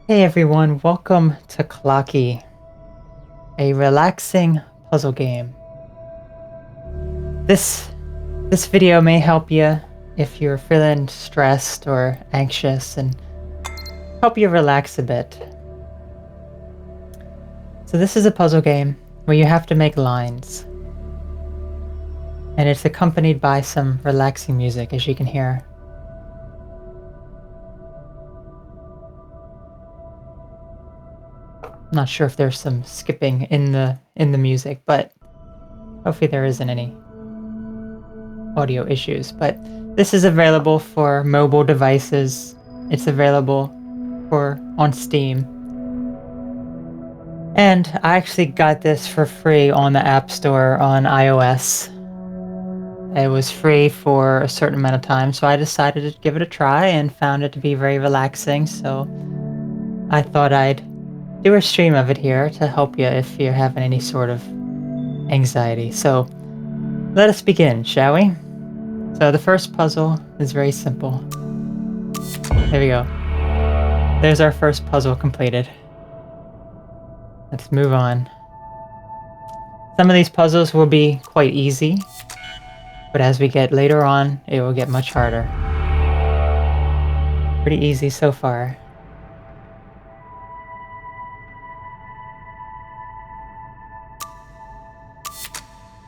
Hey everyone, welcome to Klocki, a relaxing puzzle game. This video may help you if you're feeling stressed or anxious and help you relax a bit. So this is a puzzle game where you have to make lines. And it's accompanied by some relaxing music, as you can hear. I'm not sure if there's some skipping in the music, but hopefully there isn't any audio issues. But this is available for mobile devices. It's available on Steam. And I actually got this for free on the App Store on iOS. It was free for a certain amount of time, so I decided to give it a try and found it to be very relaxing, so I thought I'd do a stream of it here to help you if you're having any sort of anxiety. So let us begin, shall we? So the first puzzle is very simple. There we go. There's our first puzzle completed. Let's move on. Some of these puzzles will be quite easy, but as we get later on, it will get much harder. Pretty easy so far.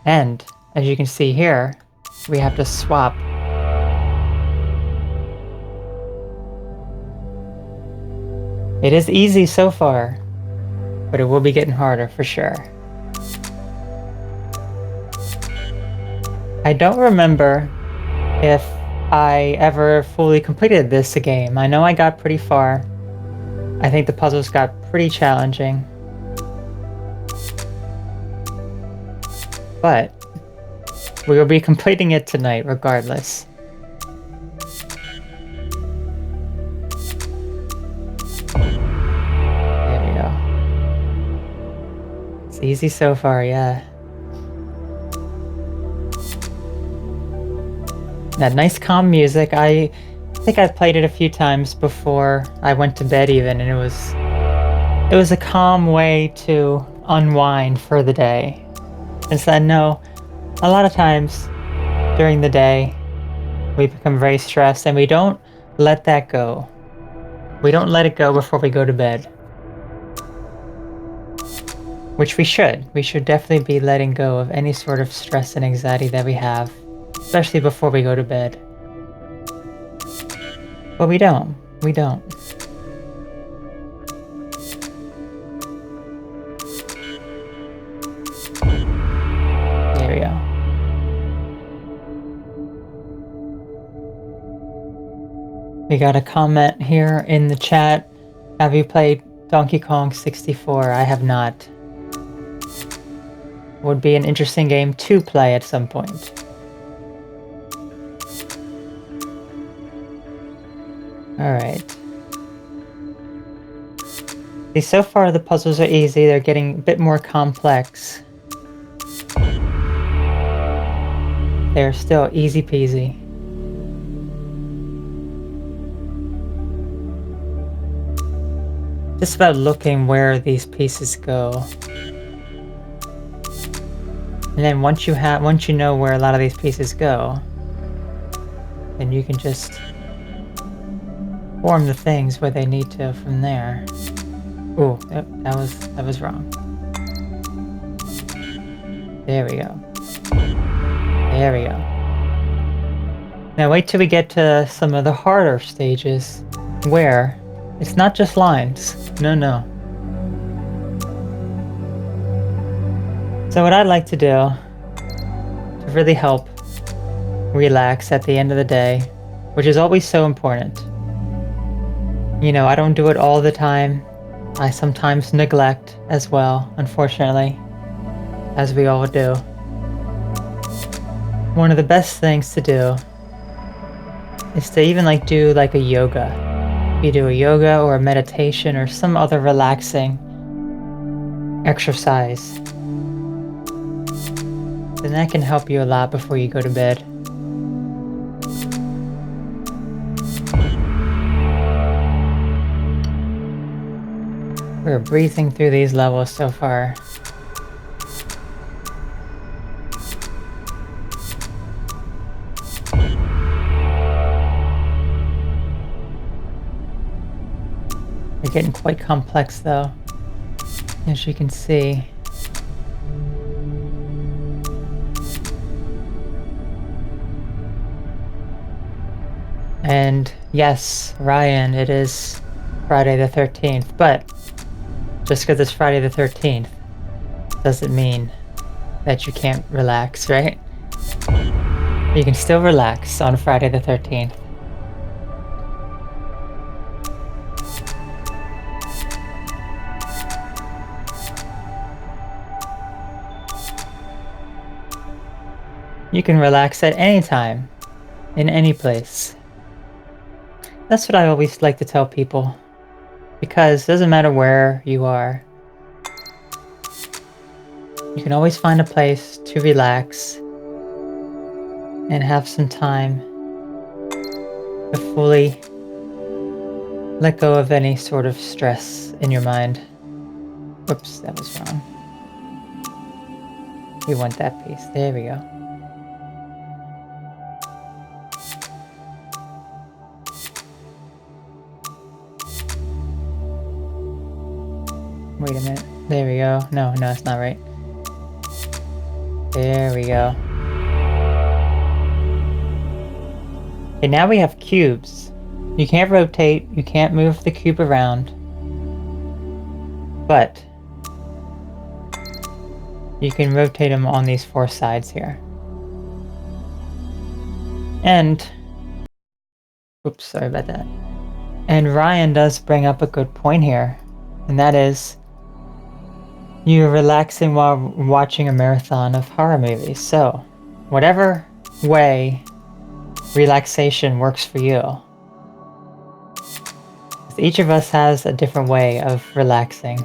And, as you can see here, we have to swap. It is easy so far, but it will be getting harder for sure. I don't remember if I ever fully completed this game. I know I got pretty far. I think the puzzles got pretty challenging. But we will be completing it tonight regardless. There we go. It's easy so far, yeah. That nice calm music. I think I've played it a few times before I went to bed even, and it was a calm way to unwind for the day. Since I know a lot of times during the day we become very stressed and we don't let that go. We don't let it go before we go to bed. Which we should. We should definitely be letting go of any sort of stress and anxiety that we have, especially before we go to bed. But we don't. We don't. There we go. We got a comment here in the chat. Have you played Donkey Kong 64? I have not. Would be an interesting game to play at some point. Alright. See, so far the puzzles are easy. They're getting a bit more complex. They're still easy peasy. Just about looking where these pieces go. And then once you know where a lot of these pieces go, then you can just form the things where they need to from there. Ooh, that was wrong. There we go. There we go. Now wait till we get to some of the harder stages where it's not just lines. No. So what I'd like to do to really help relax at the end of the day, which is always so important. You know, I don't do it all the time. I sometimes neglect as well, unfortunately, as we all do. One of the best things to do is to even do a yoga. You do a yoga or a meditation or some other relaxing exercise. Then that can help you a lot before you go to bed. We're breezing through these levels so far. They're getting quite complex though, as you can see. And yes, Ryan, it is Friday the 13th, but just because it's Friday the 13th doesn't mean that you can't relax, right? You can still relax on Friday the 13th. You can relax at any time, in any place. That's what I always like to tell people, because it doesn't matter where you are. You can always find a place to relax and have some time to fully let go of any sort of stress in your mind. Whoops, that was wrong. We want that piece. There we go. Wait a minute. There we go. No, it's not right. There we go. Okay, now we have cubes. You can't rotate, you can't move the cube around. But you can rotate them on these 4 sides here. And oops, sorry about that. And Ryan does bring up a good point here, and that is you're relaxing while watching a marathon of horror movies. So, whatever way relaxation works for you. Each of us has a different way of relaxing.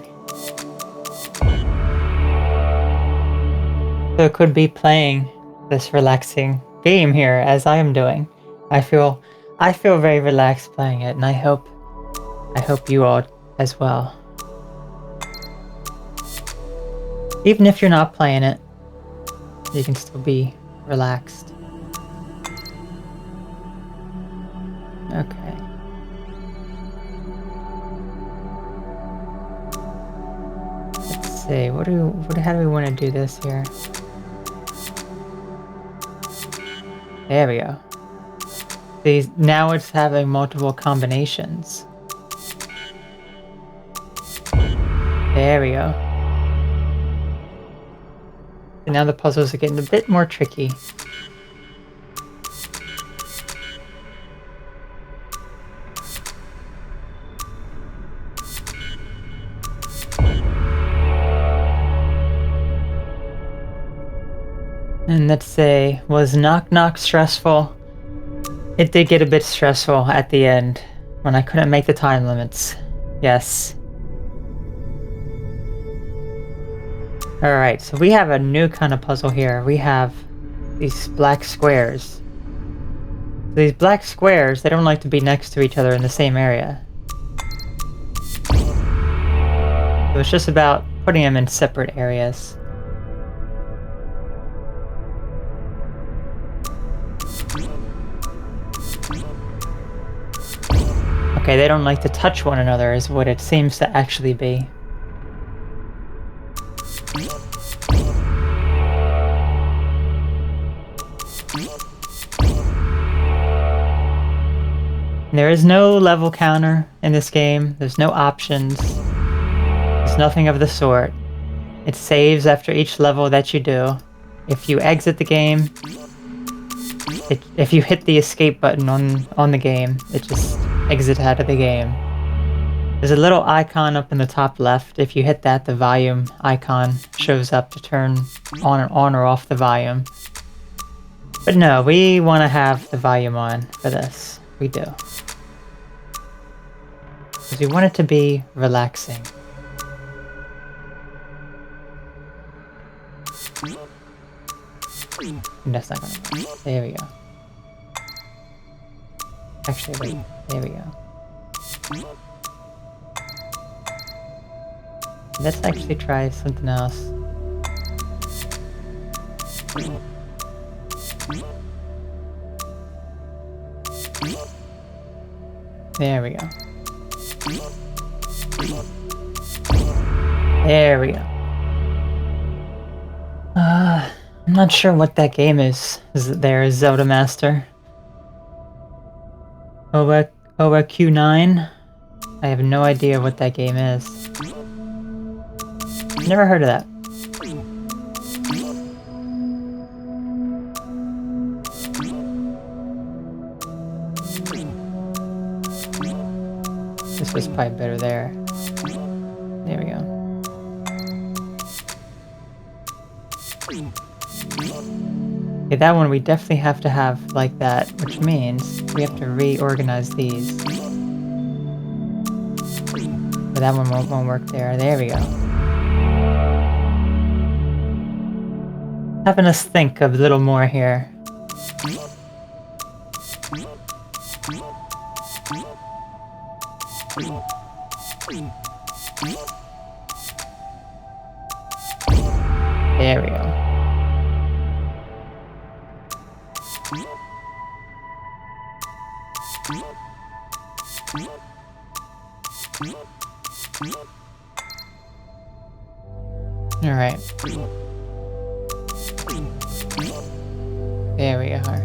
So it could be playing this relaxing game here as I am doing. I feel very relaxed playing it, and I hope you all as well. Even if you're not playing it, you can still be relaxed. Okay. Let's see. How do we want to do this here? There we go. See, now it's having multiple combinations. There we go. And now the puzzles are getting a bit more tricky. And let's say, was Knock Knock stressful? It did get a bit stressful at the end, when I couldn't make the time limits. Yes. Alright, so we have a new kind of puzzle here. We have these black squares. These black squares, they don't like to be next to each other in the same area. So it's just about putting them in separate areas. Okay, they don't like to touch one another is what it seems to actually be. There is no level counter in this game. There's no options. There's nothing of the sort. It saves after each level that you do. If you exit the game, if you hit the escape button on the game, it just exits out of the game. There's a little icon up in the top left. If you hit that, the volume icon shows up to turn on or off the volume. But no, we want to have the volume on for this. We do. Because we want it to be relaxing. And that's not gonna work. There we go. Actually, wait. There we go. Let's actually try something else. There we go. There we go. I'm not sure what that game is. Is it there, Zelda Master? OQ9? I have no idea what that game is. Never heard of that. This was probably better there. There we go. Okay, that one we definitely have to have like that, which means we have to reorganize these. But that one won't work there. There we go. Having us think a little more here. There we go. All right. There we are.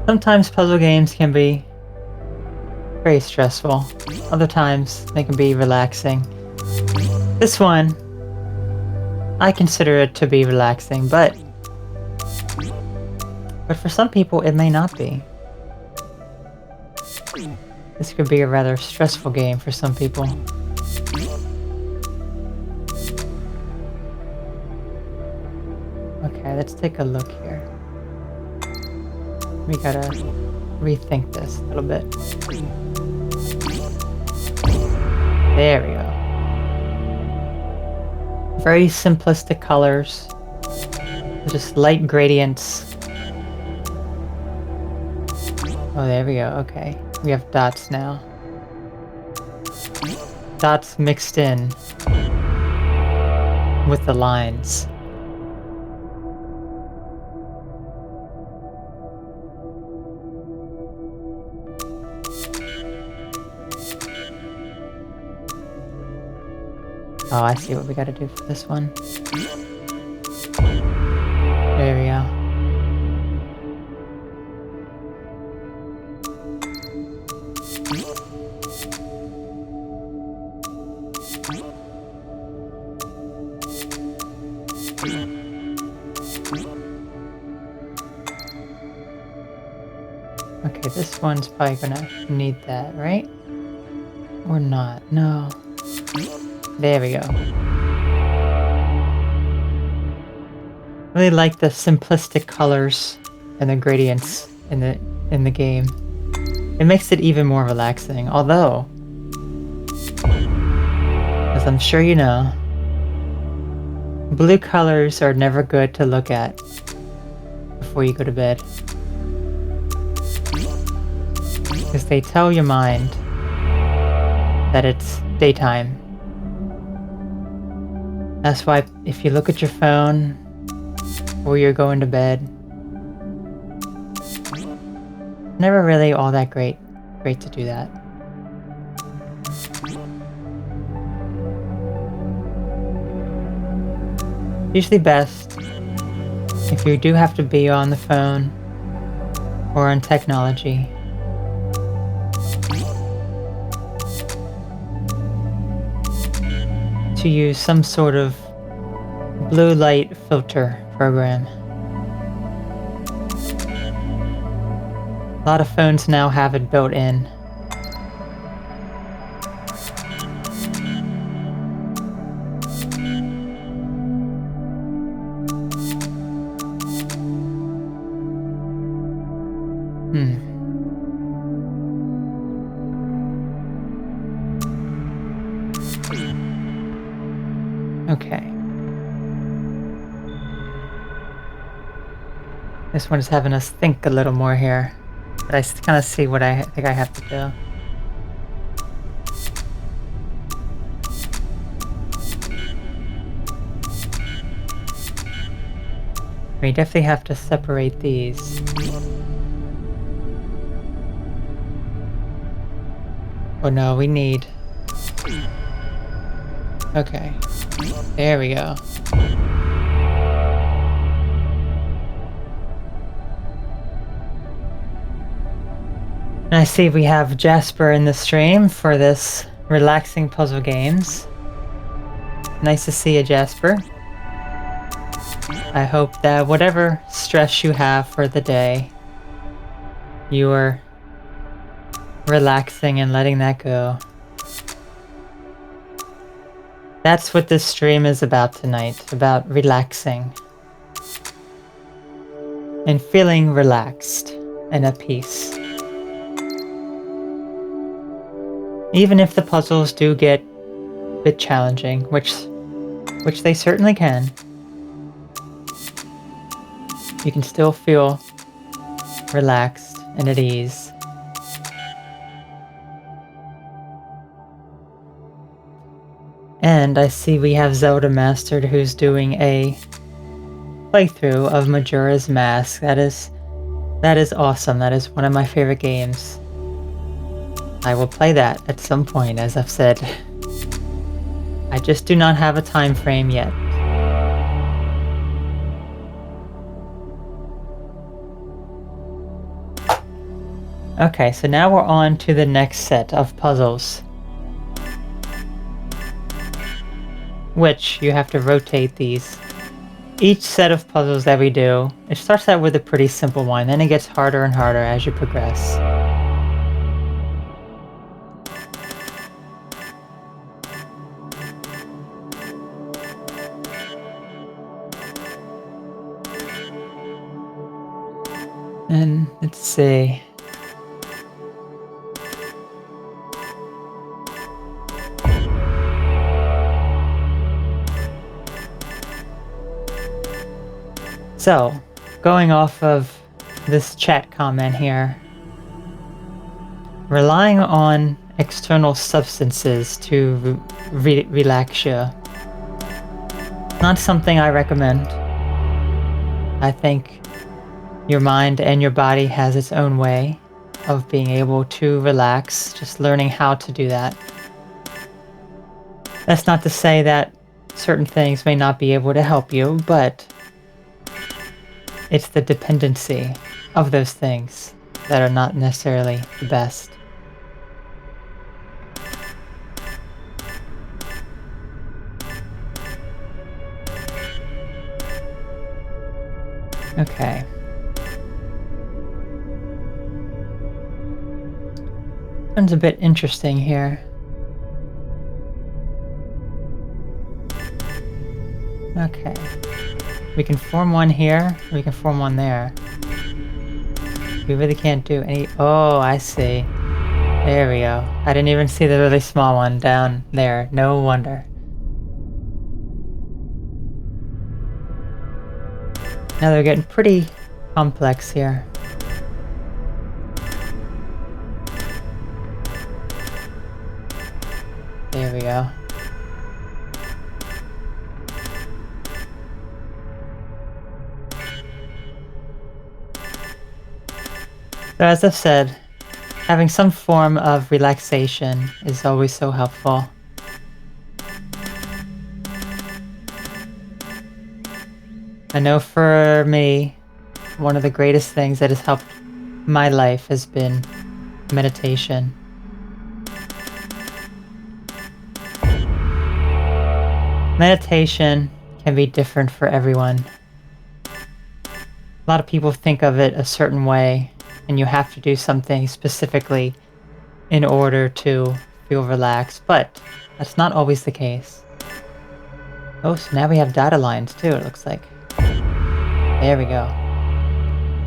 Sometimes puzzle games can be very stressful. Other times they can be relaxing. This one, I consider it to be relaxing, but for some people it may not be. This could be a rather stressful game for some people. Okay, let's take a look here. We gotta rethink this a little bit. There we go. Very simplistic colors. Just light gradients. Oh, there we go. Okay. We have dots now. Dots mixed in with the lines. Oh, I see what we gotta do for this one. There we go. Okay, this one's probably gonna need that, right? Or not? No. There we go. Really like the simplistic colors and the gradients in the game. It makes it even more relaxing, although, as I'm sure you know, blue colors are never good to look at before you go to bed. Because they tell your mind that it's daytime. That's why if you look at your phone or you're going to bed, never really all that great to do that. Usually best if you do have to be on the phone or on technology. To use some sort of blue light filter program. A lot of phones now have it built in. Okay. This one is having us think a little more here. But I kind of see what I think I have to do. We definitely have to separate these. Oh no, we need... Okay. There we go. And I see we have Jasper in the stream for this relaxing puzzle games. Nice to see you, Jasper. I hope that whatever stress you have for the day, you are relaxing and letting that go. That's what this stream is about tonight, about relaxing. And feeling relaxed and at peace. Even if the puzzles do get a bit challenging, which they certainly can, you can still feel relaxed and at ease. And I see we have Zelda Mastered who's doing a playthrough of Majora's Mask. That is awesome. That is one of my favorite games. I will play that at some point, as I've said. I just do not have a time frame yet. Okay, so now we're on to the next set of puzzles. Which you have to rotate these. Each set of puzzles that we do, it starts out with a pretty simple one, then it gets harder and harder as you progress. And let's see. So, going off of this chat comment here, relying on external substances to relax you, not something I recommend. I think your mind and your body has its own way of being able to relax, just learning how to do that. That's not to say that certain things may not be able to help you, but it's the dependency of those things that are not necessarily the best. Okay. This one's a bit interesting here. Okay. We can form one here, we can form one there. We really can't do any... Oh, I see. There we go. I didn't even see the really small one down there. No wonder. Now they're getting pretty complex here. There we go. So as I've said, having some form of relaxation is always so helpful. I know for me, one of the greatest things that has helped my life has been meditation. Meditation can be different for everyone. A lot of people think of it a certain way, and you have to do something specifically in order to feel relaxed, but that's not always the case. Oh, so now we have data lines too, it looks like. There we go.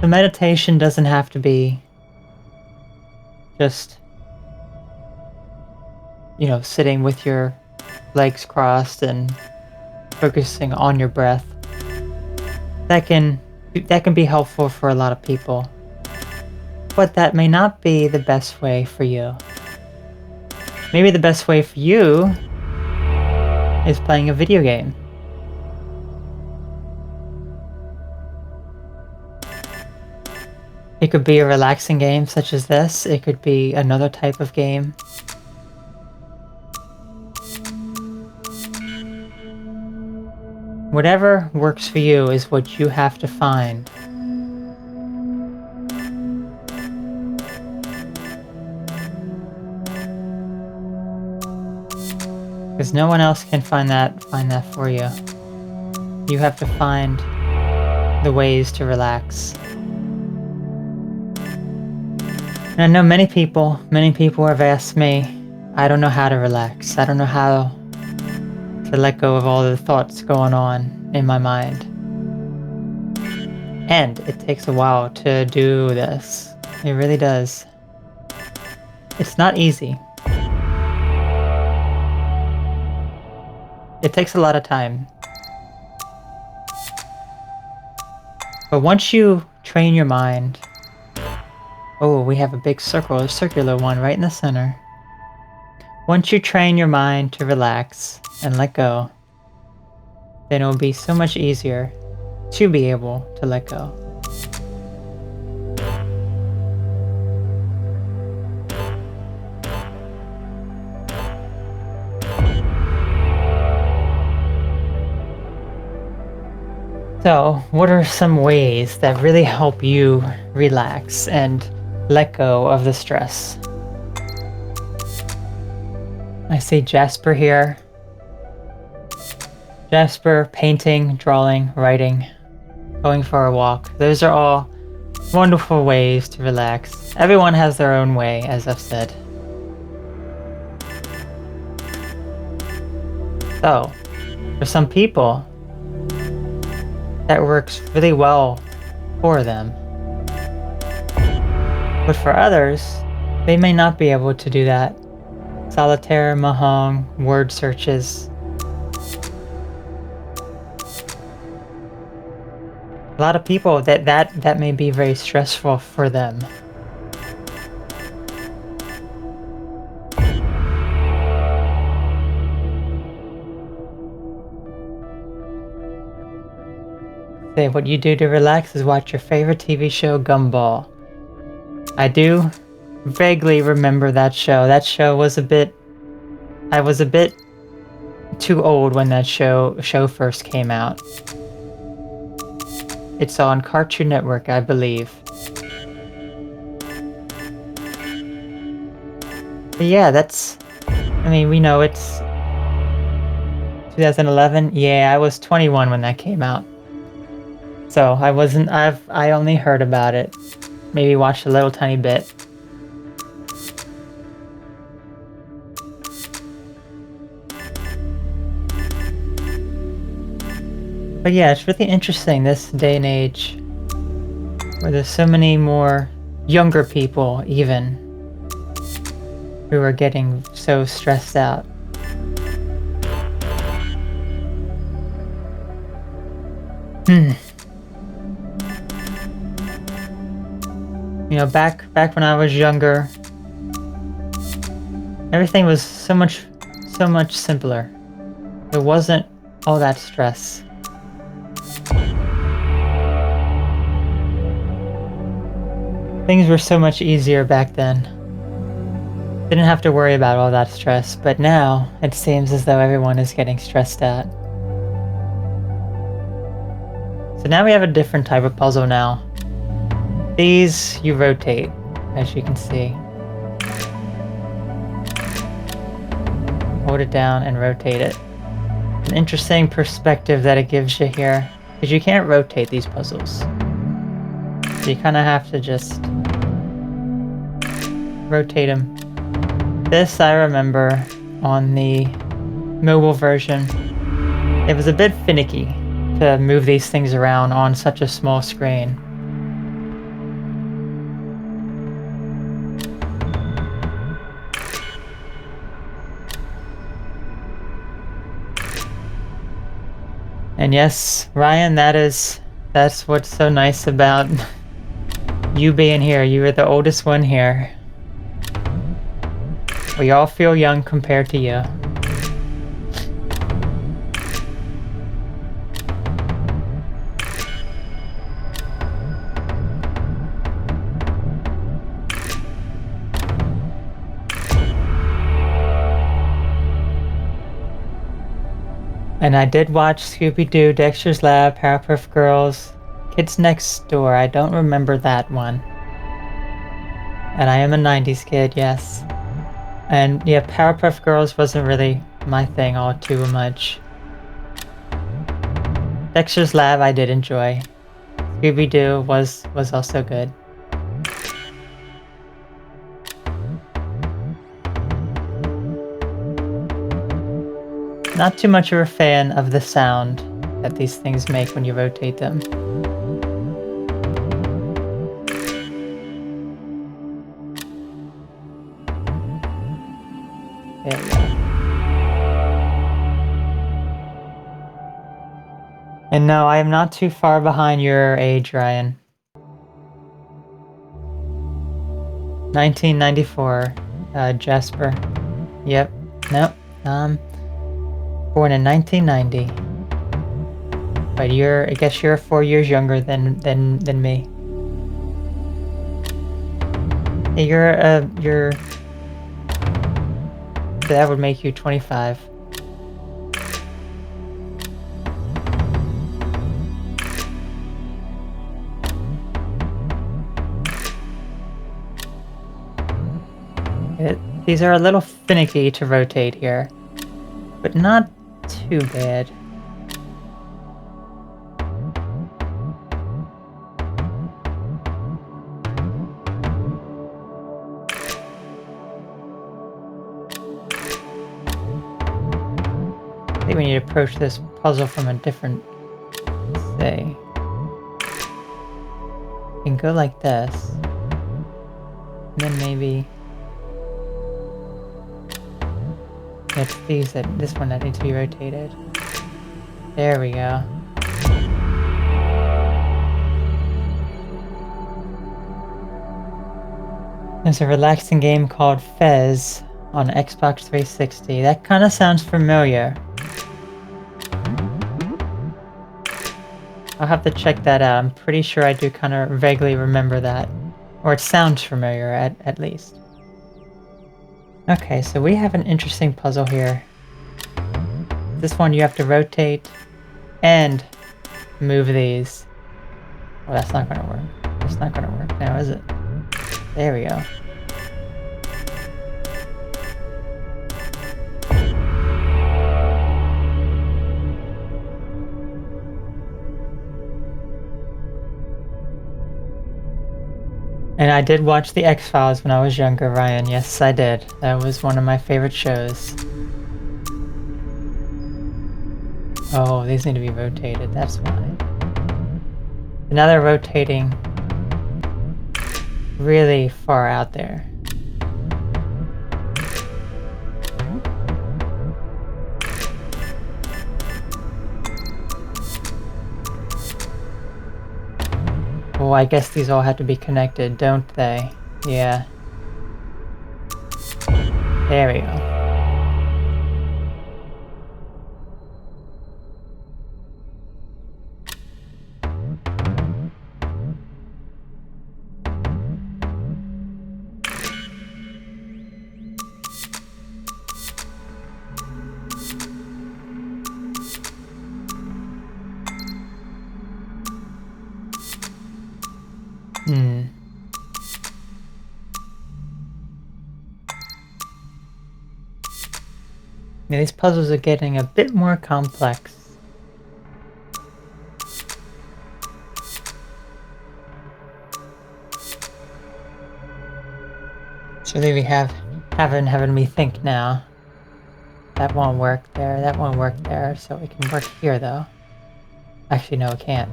The meditation doesn't have to be just, you know, sitting with your legs crossed and focusing on your breath. That can be helpful for a lot of people. guess what? That may not be the best way for you. Maybe the best way for you is playing a video game. It could be a relaxing game such as this. It could be another type of game. Whatever works for you is what you have to find. Because no one else can find that for you. You have to find the ways to relax. And I know many people have asked me, I don't know how to relax. I don't know how to let go of all the thoughts going on in my mind. And it takes a while to do this. It really does. It's not easy. It takes a lot of time. But once you train your mind... Oh, we have a big circle, a circular one right in the center. Once you train your mind to relax and let go, then it will be so much easier to be able to let go. So, what are some ways that really help you relax and let go of the stress? I see Jasper here. Jasper, painting, drawing, writing, going for a walk. Those are all wonderful ways to relax. Everyone has their own way, as I've said. So, for some people, that works really well for them. But for others, they may not be able to do that. Solitaire, mahjong, word searches. A lot of people, that may be very stressful for them. Say what you do to relax is watch your favorite TV show, Gumball. I do vaguely remember that show. That show was I was a bit too old when that show first came out. It's on Cartoon Network, I believe. But yeah, we know it's 2011. Yeah, I was 21 when that came out. So I only heard about it. Maybe watched a little tiny bit. But yeah, it's really interesting this day and age where there's so many more younger people even who are getting so stressed out. You know, back when I was younger, everything was so much simpler. There wasn't all that stress. Things were so much easier back then. Didn't have to worry about all that stress, but now it seems as though everyone is getting stressed out. So now we have a different type of puzzle now. These you rotate, as you can see. Hold it down and rotate it. An interesting perspective that it gives you here, because you can't rotate these puzzles. So you kind of have to just rotate them. This I remember on the mobile version. It was a bit finicky to move these things around on such a small screen. And yes, Ryan, that's what's so nice about You being here, you were the oldest one here. We all feel young compared to you. And I did watch Scooby-Doo, Dexter's Lab, Powerpuff Girls, Kids Next Door. I don't remember that one. And I am a 90s kid, yes. And yeah, Powerpuff Girls wasn't really my thing all too much. Dexter's Lab I did enjoy. Scooby-Doo was also good. Not too much of a fan of the sound that these things make when you rotate them. There we go. And no, I am not too far behind your age, Ryan. 1994, Jasper. Yep. Nope. Born in 1990. But I guess you're 4 years younger than me. Hey, that would make you 25. These are a little finicky to rotate here, but not too bad. I think we need to approach this puzzle from a different, say. You can go like this, and then maybe it's this one that needs to be rotated. There we go. There's a relaxing game called Fez on Xbox 360. That kind of sounds familiar. I'll have to check that out. I'm pretty sure I do kind of vaguely remember that. Or it sounds familiar, at least. Okay, so we have an interesting puzzle here. This one you have to rotate and move these. Well, that's not gonna work. It's not gonna work now, is it? There we go. And I did watch The X-Files when I was younger, Ryan. Yes, I did. That was one of my favorite shows. Oh, these need to be rotated. That's why. But now they're rotating really far out there. Well, I guess these all have to be connected, don't they? Yeah. There we go. Yeah, these puzzles are getting a bit more complex. It's really having me think now. That won't work there, that won't work there, so it can work here though. Actually, no, it can't.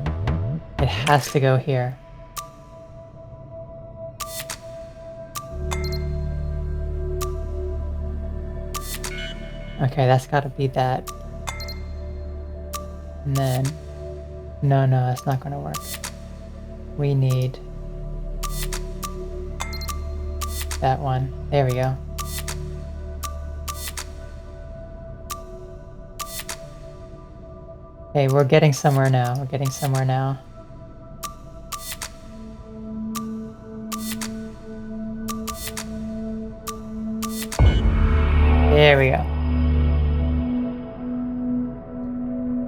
It has to go here. Okay, that's gotta be that. And then... No, that's not gonna work. We need... that one. There we go. Okay, we're getting somewhere now. We're getting somewhere now. There we go.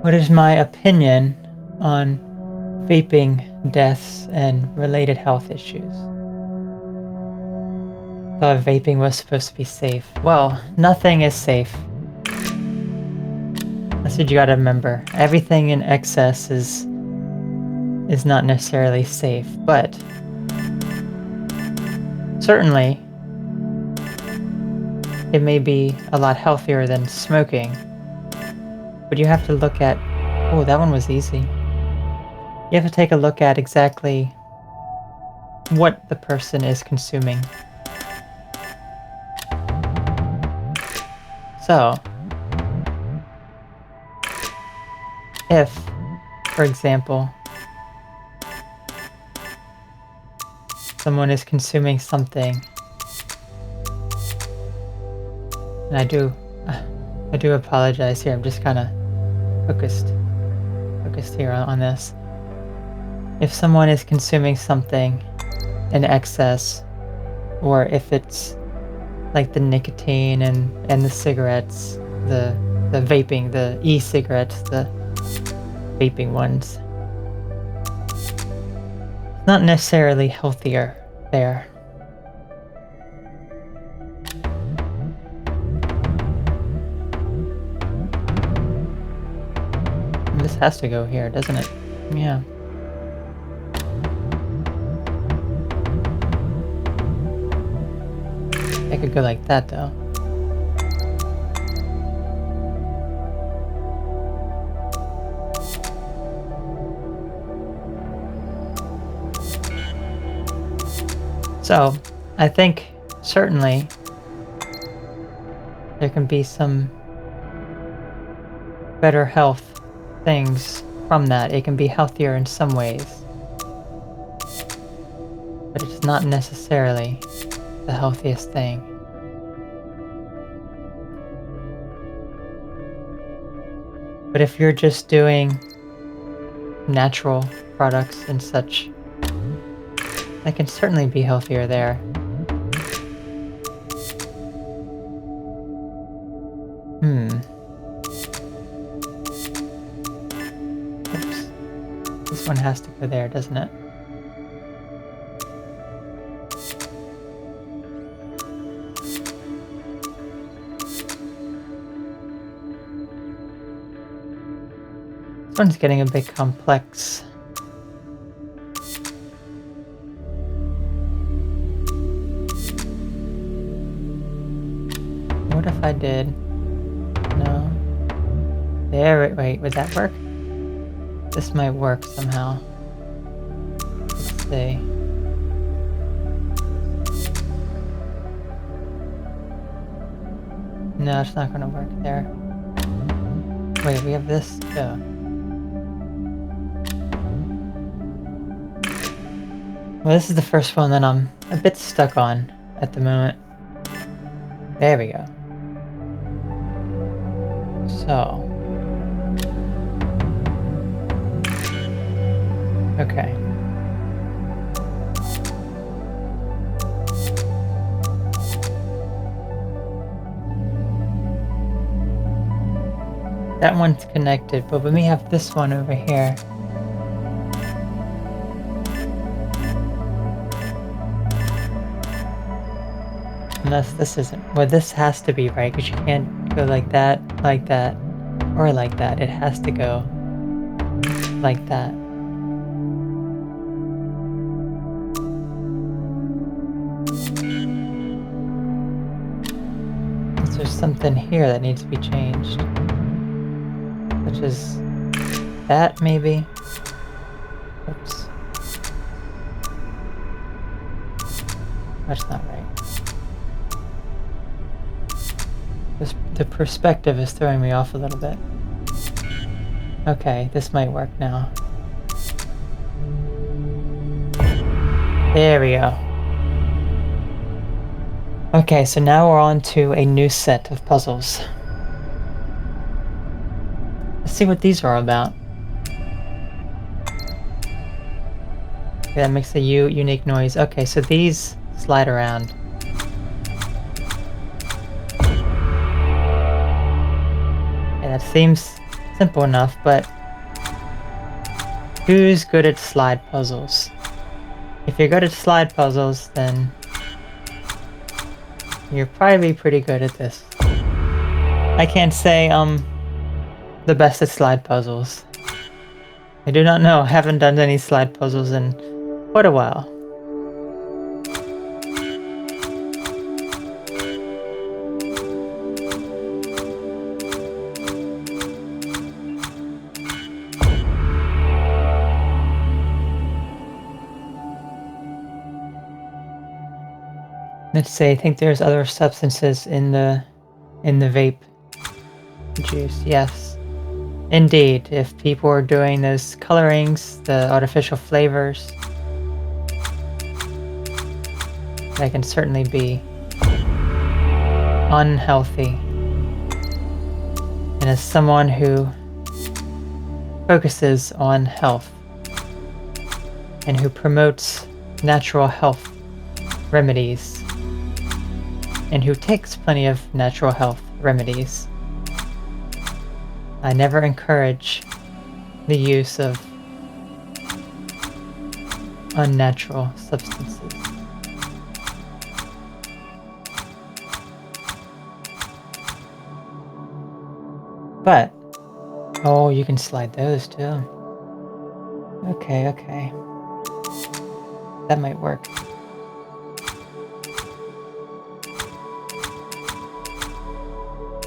What is my opinion on vaping deaths and related health issues? Thought vaping was supposed to be safe. Well, nothing is safe. That's what you gotta remember. Everything in excess is not necessarily safe, but certainly it may be a lot healthier than smoking. But you have to look at... Oh, that one was easy. You have to take a look at exactly what the person is consuming. So, if, for example, someone is consuming something, and I do apologize here, I'm just kind of focused here on this. If someone is consuming something in excess, or if it's like the nicotine and the cigarettes, the vaping, the e-cigarettes, the vaping ones, it's not necessarily healthier there. And this has to go here, doesn't it? Yeah. I could go like that though. So, I think certainly there can be some better health things from that. It can be healthier in some ways, but it's not necessarily the healthiest thing. But if you're just doing natural products and such, that can certainly be healthier there. Oops. This one has to go there, doesn't it? This one's getting a bit complex. What if I did? No. There, wait, would that work? This might work somehow. Let's see. No, it's not gonna work there. Wait, we have this too. Well, this is the first one that I'm a bit stuck on at the moment. There we go. So. Okay. That one's connected, but when we have this one over here. Unless this isn't. Well, this has to be right, because you can't go like that, or like that. It has to go like that. So there's something here that needs to be changed. Which is that, maybe? Oops. That's not right. The perspective is throwing me off a little bit. Okay, this might work now. There we go. Okay, so now we're on to a new set of puzzles. Let's see what these are about. Okay, that makes a unique noise. Okay, so these slide around. And that seems simple enough, but who's good at slide puzzles? If you're good at slide puzzles, then you're probably pretty good at this. I can't say the best at slide puzzles. I do not know. I haven't done any slide puzzles in quite a while. Let's see, I think there's other substances in the vape juice. Yes. Indeed, if people are doing those colorings, the artificial flavors, that can certainly be unhealthy. And as someone who focuses on health and who promotes natural health remedies and who takes plenty of natural health remedies, I never encourage the use of unnatural substances. But, oh, you can slide those too. Okay, okay. That might work.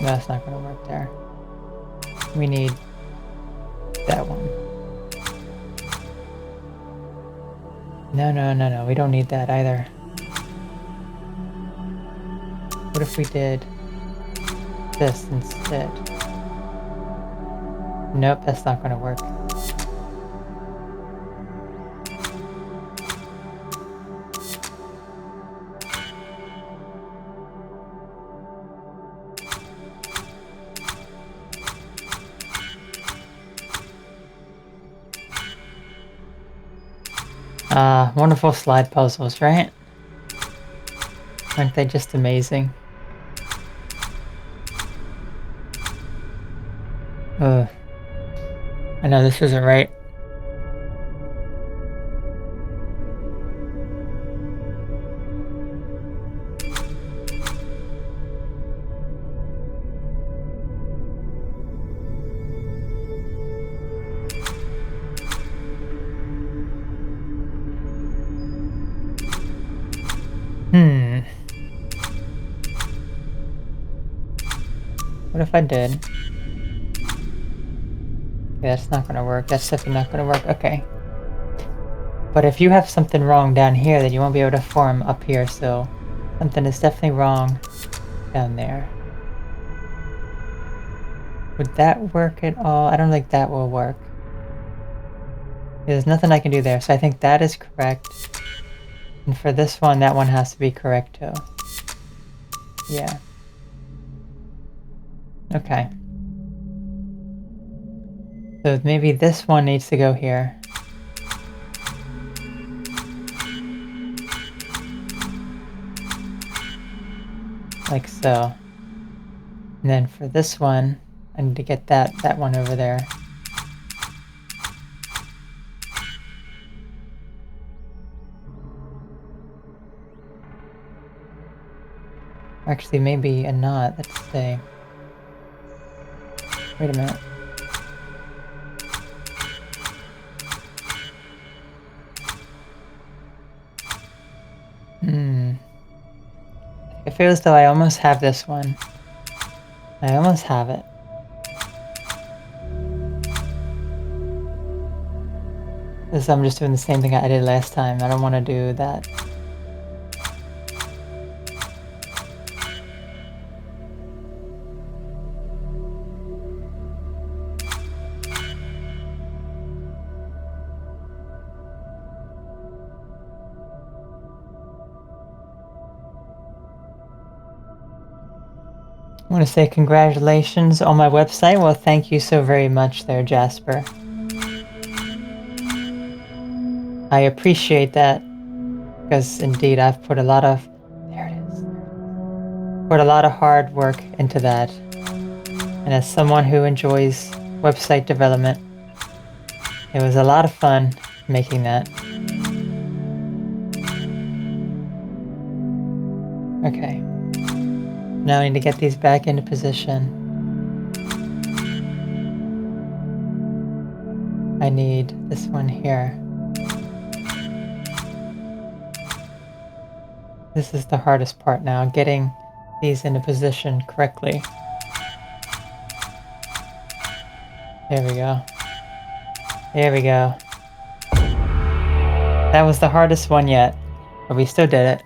No, that's not gonna work there. We need that one. No, no, no, no, we don't need that either. What if we did this instead? Nope, that's not gonna work. Wonderful slide puzzles, right? Aren't they just amazing? Ugh. I know this isn't right. Hmm. What if I did? Yeah, that's not gonna work. That's definitely not gonna work. Okay. But if you have something wrong down here, then you won't be able to form up here, so something is definitely wrong down there. Would that work at all? I don't think that will work. There's nothing I can do there, so I think that is correct. And for this one, that one has to be correct too. Yeah. Okay. So maybe this one needs to go here. Like so. And then for this one, I need to get that one over there. Actually, maybe a not. Let's see. Wait a minute. I feel as though I almost have this one. I almost have it. This I'm just doing the same thing I did last time. I don't want to do that. I want to say congratulations on my website. Well, thank you so very much there, Jasper. I appreciate that because indeed I've put a lot of, there it is, put a lot of hard work into that. And as someone who enjoys website development, it was a lot of fun making that. Okay. Now I need to get these back into position. I need this one here. This is the hardest part now, getting these into position correctly. There we go. There we go. That was the hardest one yet, but we still did it.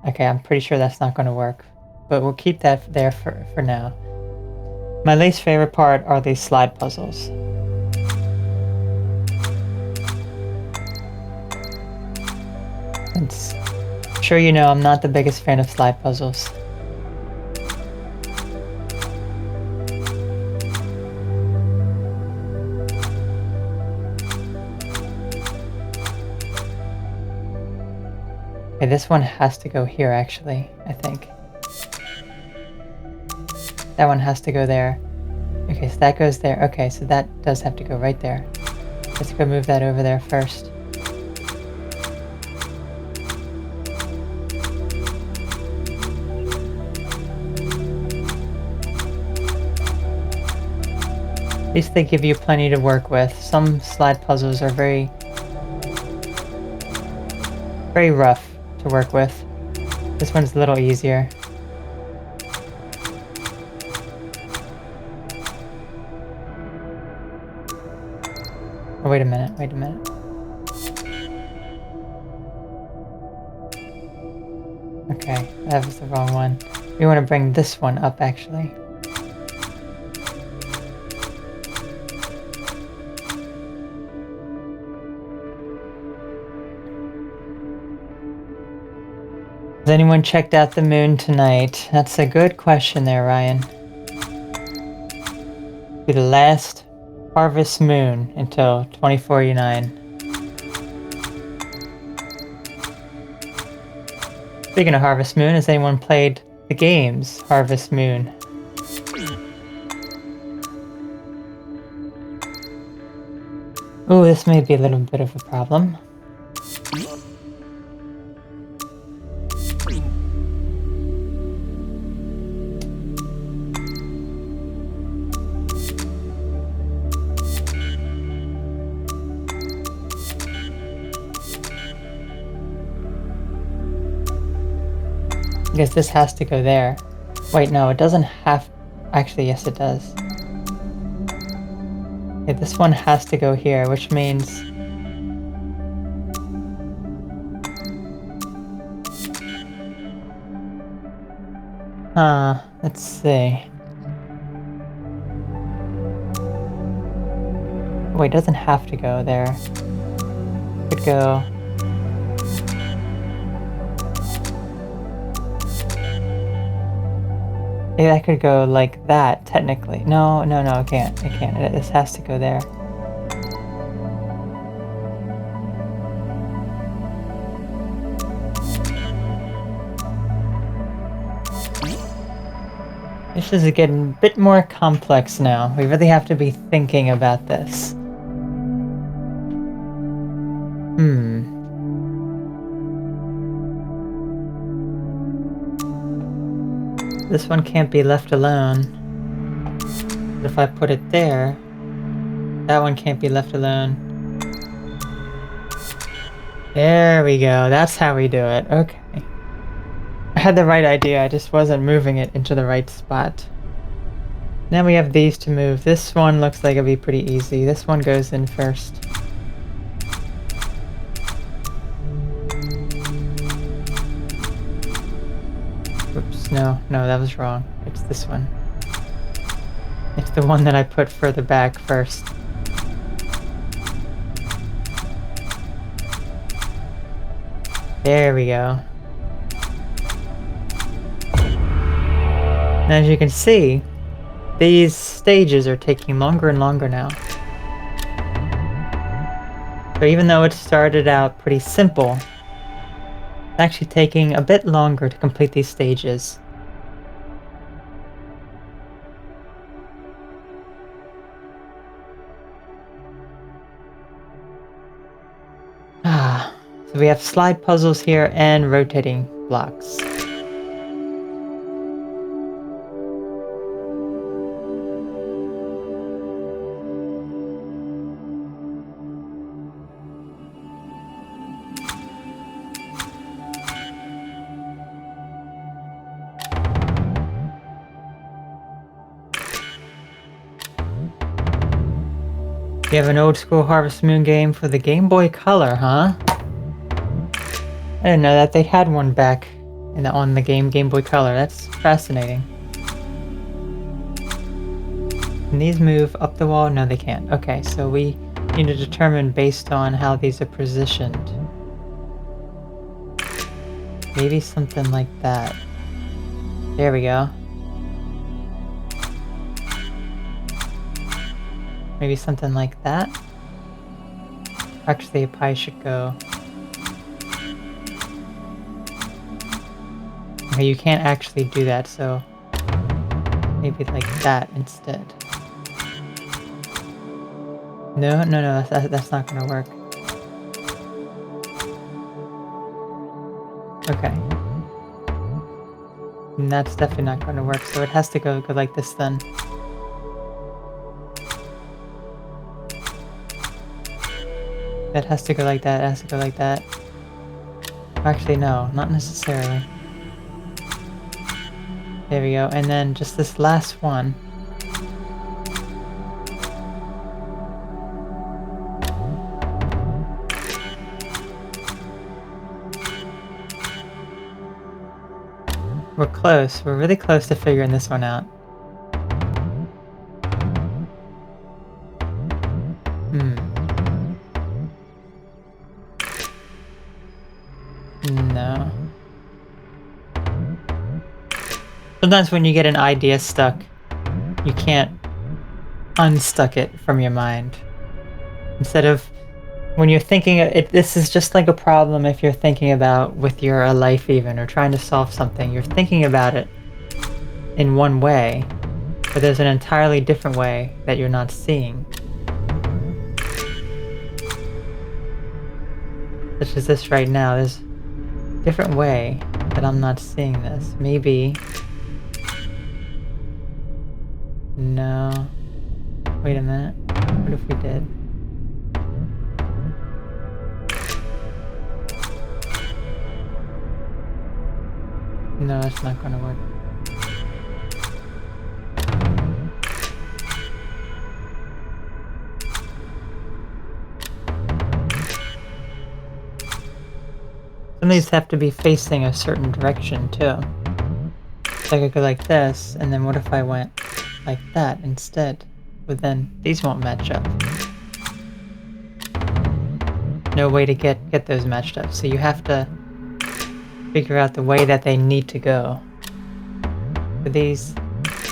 Okay, I'm pretty sure that's not going to work, but we'll keep that there for now. My least favorite part are these slide puzzles. It's sure you know I'm not the biggest fan of slide puzzles. Okay, this one has to go here actually, I think. That one has to go there. Okay, so that goes there. Okay, so that does have to go right there. Let's go move that over there first. At least they give you plenty to work with. Some slide puzzles are very rough to work with. This one's a little easier. Oh, wait a minute. Okay, that was the wrong one. We want to bring this one up actually. Has anyone checked out the moon tonight? That's a good question there, Ryan. Be the last harvest moon until 2049. Speaking of Harvest Moon, has anyone played the games Harvest Moon? Ooh, this may be a little bit of a problem. Because this has to go there. Wait, no, it doesn't have... Actually, yes it does. Okay, this one has to go here, which means... let's see. Wait, it doesn't have to go there. It could go... Maybe that could go like that, technically. No, it can't. This has to go there. This is getting a bit more complex now. We really have to be thinking about this. This one can't be left alone. But if I put it there, that one can't be left alone. There we go. That's how we do it. Okay. I had the right idea, I just wasn't moving it into the right spot. Now we have these to move. This one looks like it'll be pretty easy. This one goes in first. Oops, no, that was wrong. It's this one. It's the one that I put further back first. There we go. And as you can see, these stages are taking longer and longer now. So even though it started out pretty simple, it's actually taking a bit longer to complete these stages. So we have slide puzzles here and rotating blocks. You have an old school Harvest Moon game for the Game Boy Color, huh? I didn't know that they had one back on the Game Boy Color. That's fascinating. Can these move up the wall? No, they can't. Okay, so we need to determine based on how these are positioned. Maybe something like that. There we go. Maybe something like that. Actually, it probably should go. Okay, you can't actually do that, so maybe like that instead. No, that's not gonna work. Okay. And that's definitely not gonna work, so it has to go like this then. That has to go like that, it has to go like that. Actually, no, not necessarily. There we go, and then just this last one. We're close, we're really close to figuring this one out. No. Sometimes when you get an idea stuck, you can't unstuck it from your mind. Instead of when you're thinking, this is just like a problem if you're thinking about with your life even, or trying to solve something. You're thinking about it in one way, but there's an entirely different way that you're not seeing. Such as this right now, there's a different way that I'm not seeing this. Maybe... No. Wait a minute. What if we did? No, that's not gonna work. Some of these have to be facing a certain direction too. So I could go like this, and then what if I went like that instead? But then these won't match up. No way to get those matched up. So you have to figure out the way that they need to go. For these,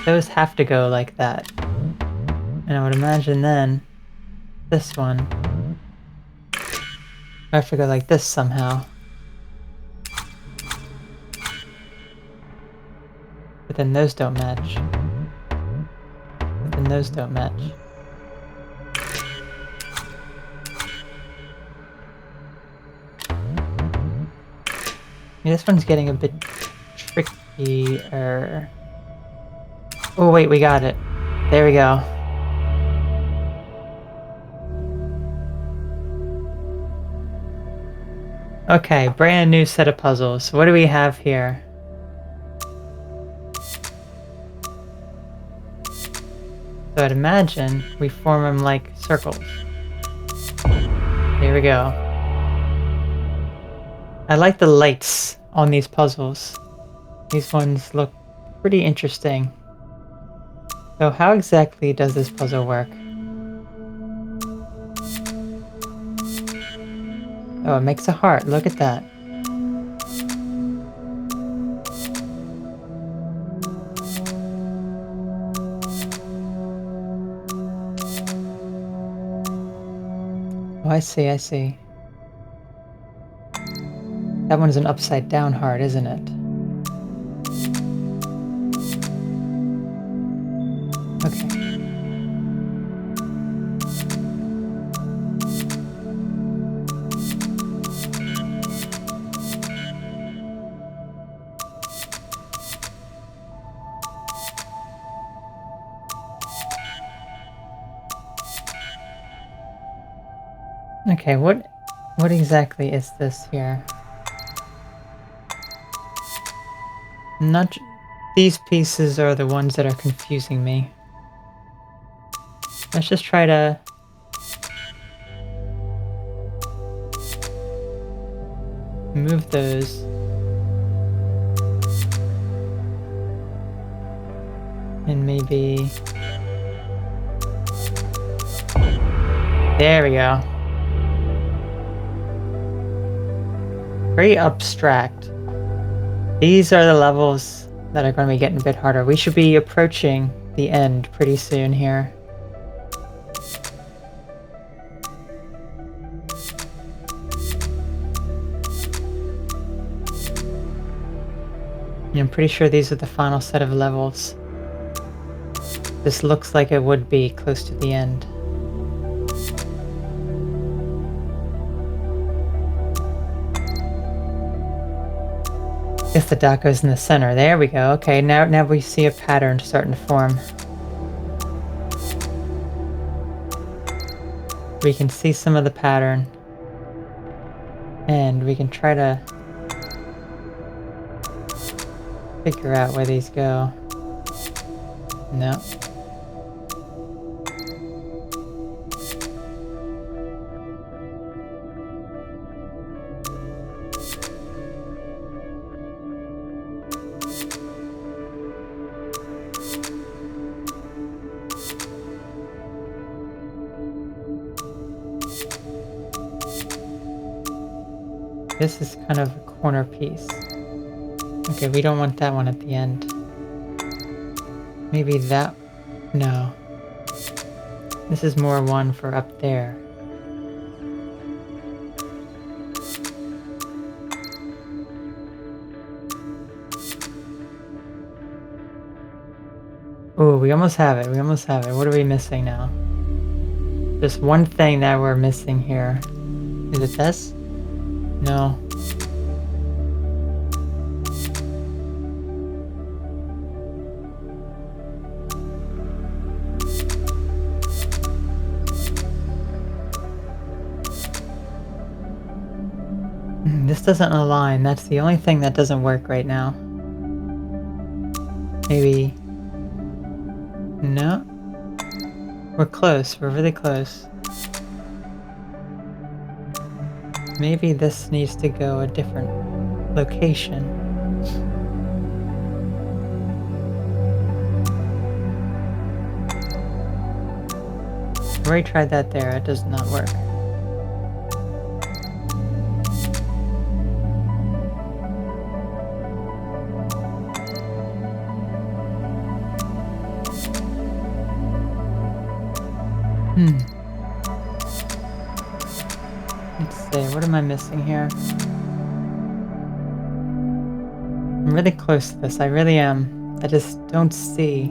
those have to go like that. And I would imagine then, this one, I have to go like this somehow. But then those don't match. But then those don't match. Yeah, this one's getting a bit trickier. Oh wait, we got it. There we go. Okay, brand new set of puzzles. What do we have here? So I'd imagine we form them like circles. Here we go. I like the lights on these puzzles. These ones look pretty interesting. So how exactly does this puzzle work? Oh, it makes a heart. Look at that. I see, I see. That one's an upside down heart, isn't it? Okay. Okay, what exactly is this here? Not these pieces are the ones that are confusing me. Let's just try to move those. And maybe there we go. Very abstract. These are the levels that are going to be getting a bit harder. We should be approaching the end pretty soon here. I'm pretty sure these are the final set of levels. This looks like it would be close to the end. I guess the dot goes in the center. There we go. Okay, now we see a pattern starting to form. We can see some of the pattern. And we can try to figure out where these go. No. This is kind of a corner piece. Okay, we don't want that one at the end. Maybe that... no. This is more one for up there. Ooh, we almost have it. We almost have it. What are we missing now? Just one thing that we're missing here. Is it this? No. This doesn't align. That's the only thing that doesn't work right now. Maybe... no? We're close. We're really close. Maybe this needs to go a different location. I already tried that there. It does not work. Let's see, what am I missing here? I'm really close to this, I really am. I just don't see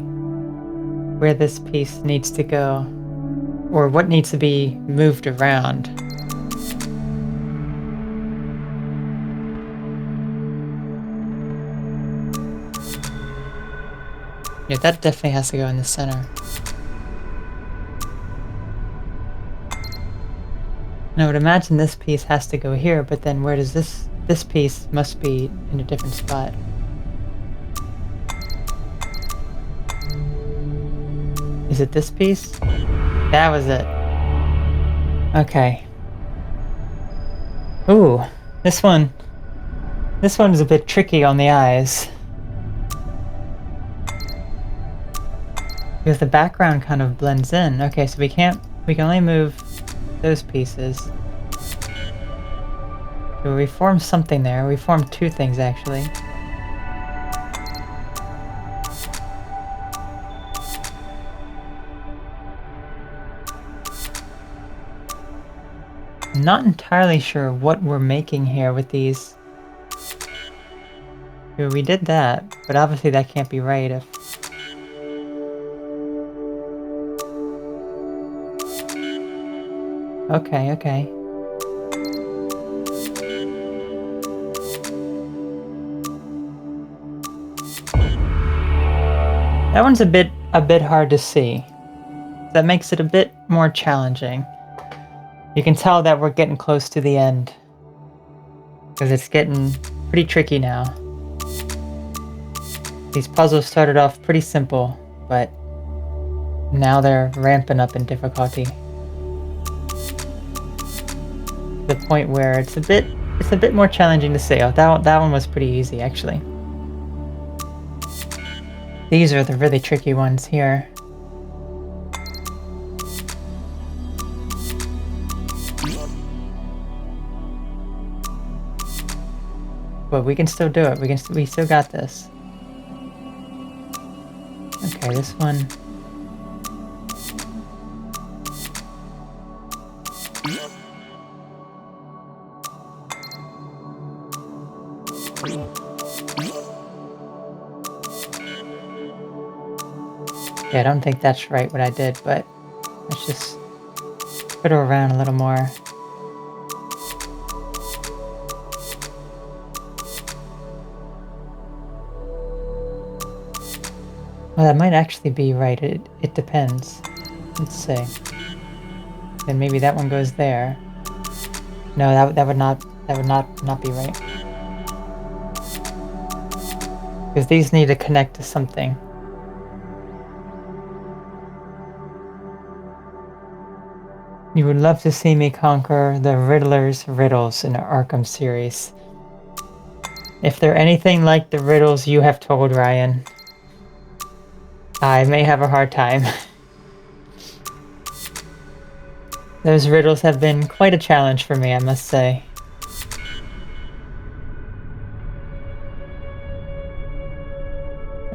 where this piece needs to go, or what needs to be moved around. Yeah, that definitely has to go in the center. And I would imagine this piece has to go here, but then where does this piece must be in a different spot. Is it this piece? That was it. Okay. Ooh, this one's a bit tricky on the eyes. Because the background kind of blends in. Okay, so we can only move those pieces. So we formed something there. We formed two things actually. I'm not entirely sure what we're making here with these. We did that, but obviously that can't be right if... Okay, okay. That one's a bit hard to see. That makes it a bit more challenging. You can tell that we're getting close to the end, because it's getting pretty tricky now. These puzzles started off pretty simple, but now they're ramping up in difficulty. To the point where it's a bit more challenging to see. Oh, that one was pretty easy actually. These are the really tricky ones here. But we can still do it. We still got this. Okay, this one. Yeah, I don't think that's right what I did, but let's just fiddle around a little more. Well, that might actually be right. It depends. Let's see. Then maybe that one goes there. No, that would not be right. Because these need to connect to something. You would love to see me conquer the Riddler's riddles in the Arkham series. If they're anything like the riddles you have told, Ryan, I may have a hard time. Those riddles have been quite a challenge for me, I must say.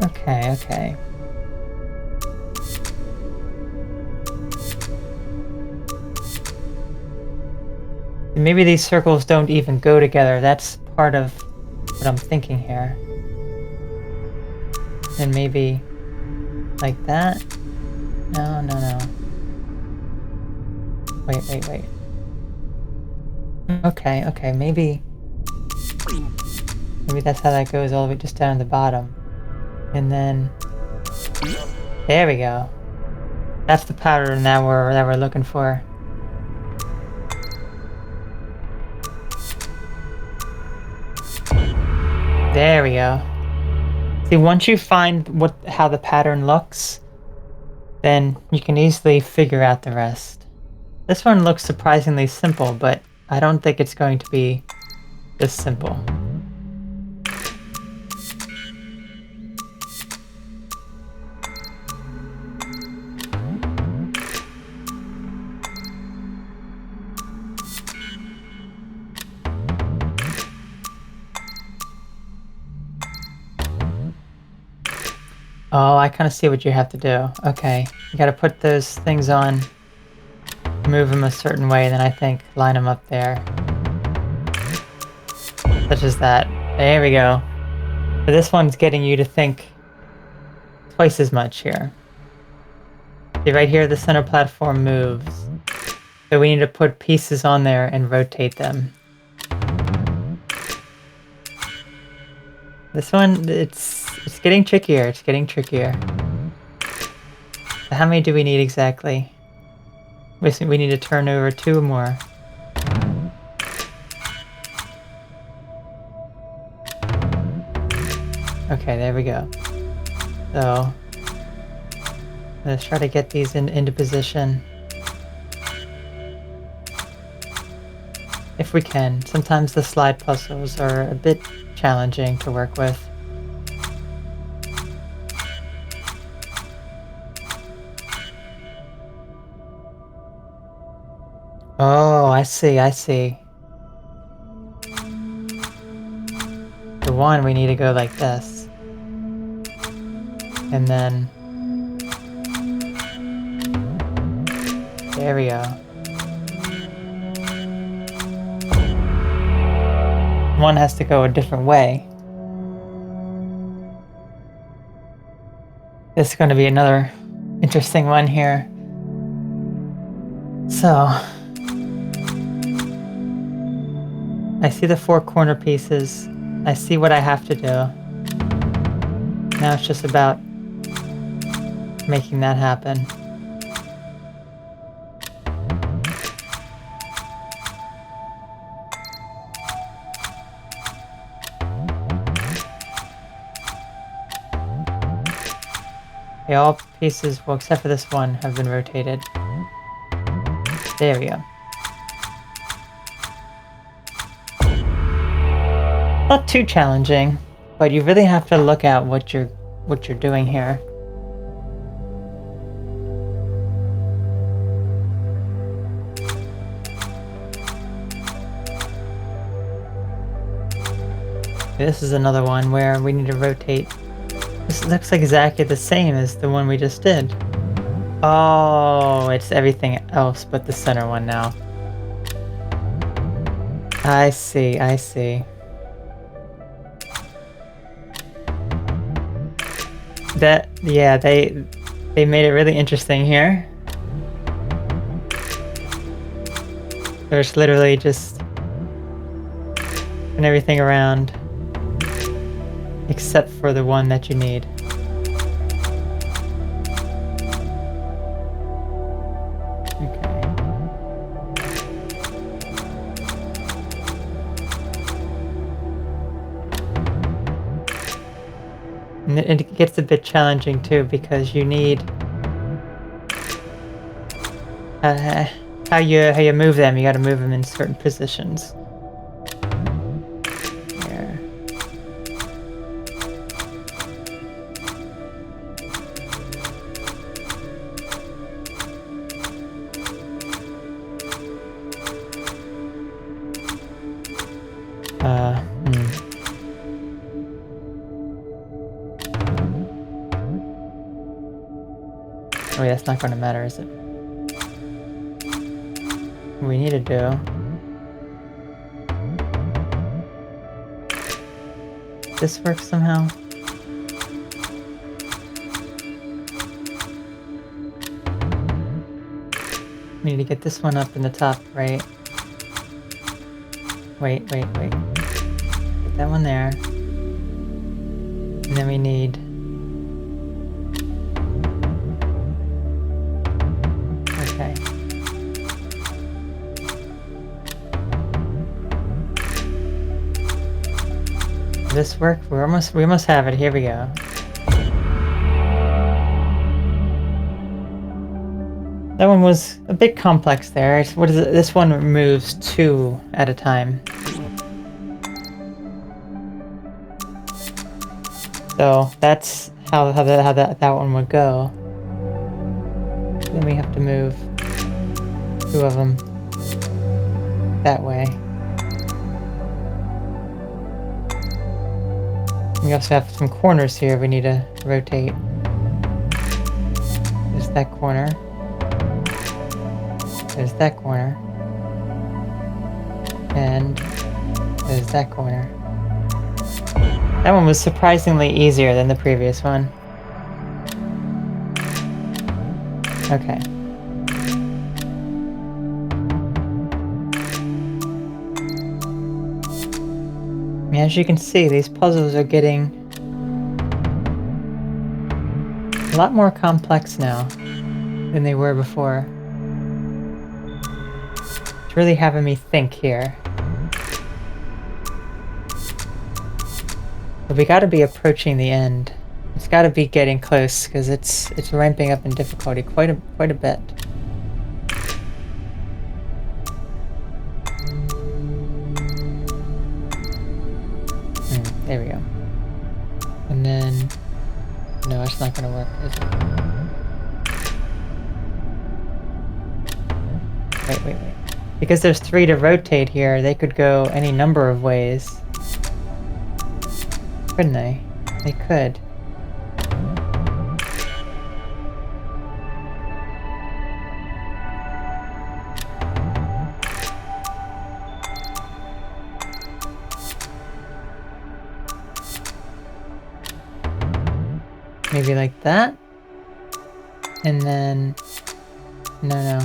Okay. Maybe these circles don't even go together. That's part of what I'm thinking here. And maybe like that? No. Wait. Okay, maybe that's how that goes all the way just down to the bottom. And then there we go. That's the pattern that we're looking for. There we go. See, once you find how the pattern looks, then you can easily figure out the rest. This one looks surprisingly simple, but I don't think it's going to be this simple. Oh, I kind of see what you have to do. Okay, you gotta put those things on, move them a certain way, then I think line them up there. Such as that. There we go. But this one's getting you to think twice as much here. See, right here, the center platform moves. So we need to put pieces on there and rotate them. This one, it's getting trickier. It's getting trickier. So how many do we need exactly? We need to turn over 2 more. Okay, there we go. So let's try to get these into position. If we can. Sometimes the slide puzzles are a bit challenging to work with. Oh, I see. The one, we need to go like this. And then... there we go. One has to go a different way. This is going to be another interesting one here. So, I see the 4 corner pieces. I see what I have to do. Now it's just about making that happen. Okay, all pieces, well, except for this one, have been rotated. There we go. Not too challenging, but you really have to look at what you're doing here. This is another one where we need to rotate. This looks like exactly the same as the one we just did. Oh, it's everything else but the center one now. I see, I see. Yeah, they made it really interesting here. There's literally just and everything around except for the one that you need. Okay. And it gets a bit challenging too because you need how you move them. You got to move them in certain positions. Here. Oh, yeah, that's not going to matter, is it? What we need to do. This works somehow. We need to get this one up in the top, right? Wait. Get that one there. And then we need... Okay. This work? We almost have it. Here we go. That one was a bit complex there. What is it? This one moves 2 at a time. So that's how that one would go. Then we have to move 2 of them that way. We also have some corners here we need to rotate. There's that corner. There's that corner. And there's that corner. That one was surprisingly easier than the previous one. Okay. As you can see, these puzzles are getting a lot more complex now than they were before. It's really having me think here. But we gotta be approaching the end. It's gotta be getting close, because it's ramping up in difficulty quite a bit. There we go. And then... No, it's not gonna work, is it? Wait. Because there's 3 to rotate here, they could go any number of ways. Couldn't they? They could. maybe like that. And then, no,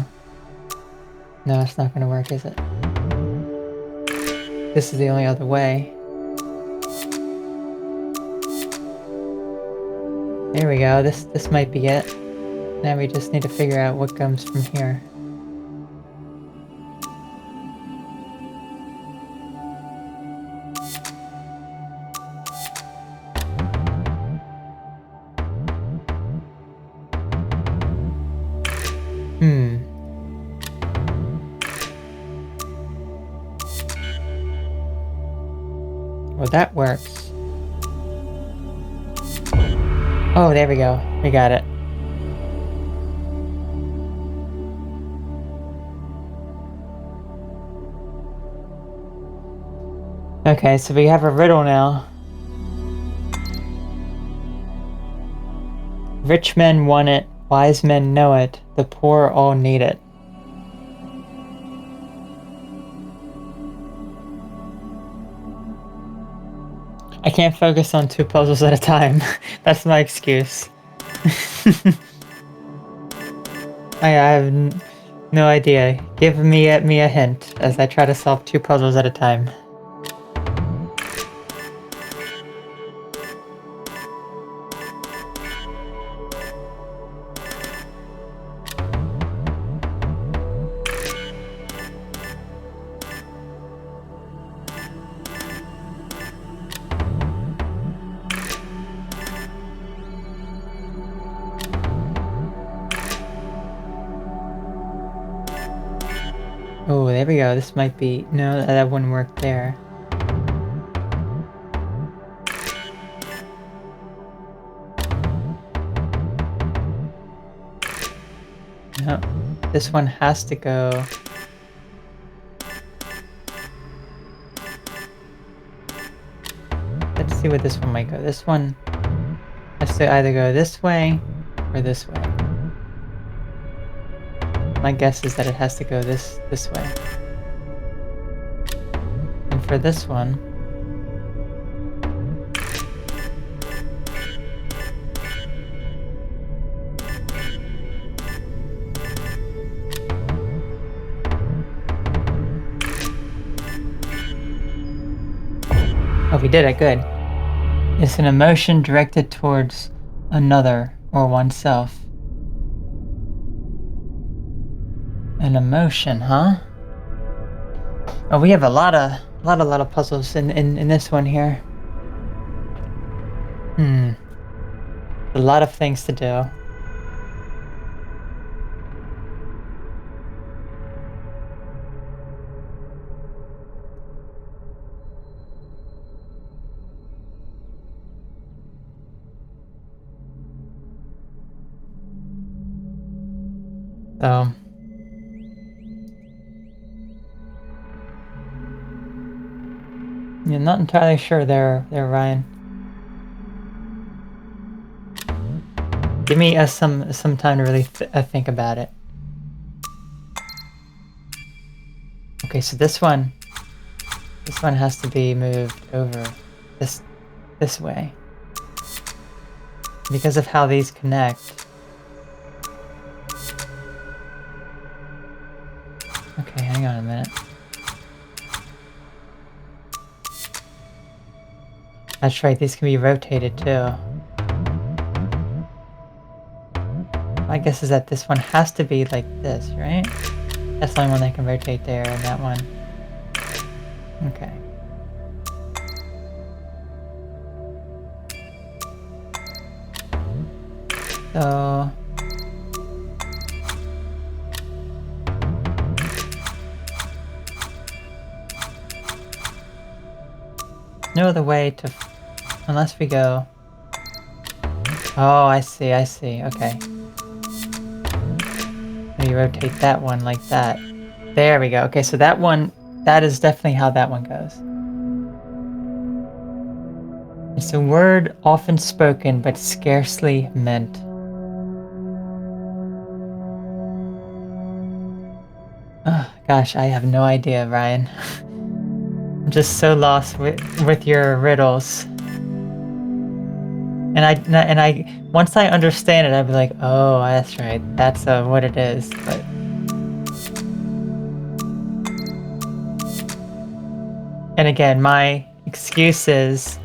it's not gonna work, is it? This is the only other way. There we go, this might be it. Now we just need to figure out what comes from here. Well, that works. Oh, there we go. We got it. Okay, so we have a riddle now. Rich men want it, wise men know it, the poor all need it. I can't focus on 2 puzzles at a time. That's my excuse. I have no idea. Give me a hint as I try to solve 2 puzzles at a time. Oh, there we go. This might be... No, that wouldn't work there. No, this one has to go... Let's see what this one might go. This one has to either go this way or this way. My guess is that it has to go this way. And for this one... Oh, we did it. Good. It's an emotion directed towards another or oneself. An emotion, huh? Oh, we have a lot of puzzles in this one here. A lot of things to do. So... Yeah, not entirely sure there, Ryan. Give me some time to really think about it. Okay, so this one has to be moved over this way because of how these connect. Okay, hang on a minute. That's right, these can be rotated too. My guess is that this one has to be like this, right? That's the only one that can rotate there, and that one. Okay. So... no other way to... unless we go... Oh, I see, okay. Maybe rotate that one like that. There we go. Okay, so that one... that is definitely how that one goes. It's a word often spoken, but scarcely meant. Oh, gosh, I have no idea, Ryan. I'm just so lost with your riddles. And I once I understand it, I'd be like, oh, that's right. That's what it is. But and again, my excuse is